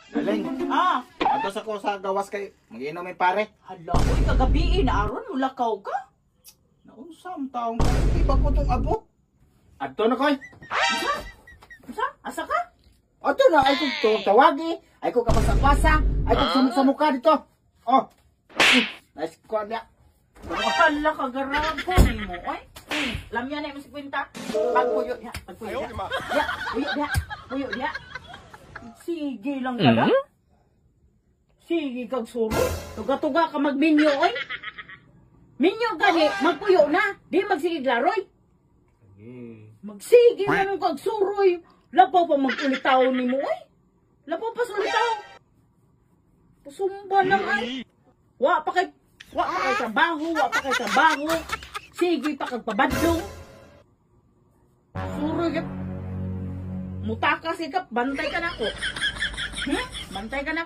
Galing. Ah, Ato sa ko sa gawas kay mag-inom may pare. hala, uy, kagabi na aron, mulakaw ka. Naunsam taong ka. Di ba ko itong abot? Ato na koy. Asa? Asa ka? Ato na ay kong tawagi. Ay kong kapasa-pasa. Ay kong sumuk sa mukha dito. Oh. Nice ko niya. Hala, kagarago ni mo, oy. Lam yan na yung kwenta. Pagpuyo niya, pagpuyo niya. Ya, puyo niya, puyo niya. Sige lang ka lang. Sige kag suro. Tuga-tuga ka magminyo, oy. Minyo gani, magpuyo na. Di magsigig laroy. Magsige na nung kag suroy. Lapaw pa mag-ulitaw ni mo, oy. Lapaw pa sa ulitaw. Pasumba lang ay. Wa pa kay trabaho, wa pa kay trabaho. Sige pa kag pabadlong. Suroy ka. Mutaka sikap, bantay ka na ko. Bantay ka na.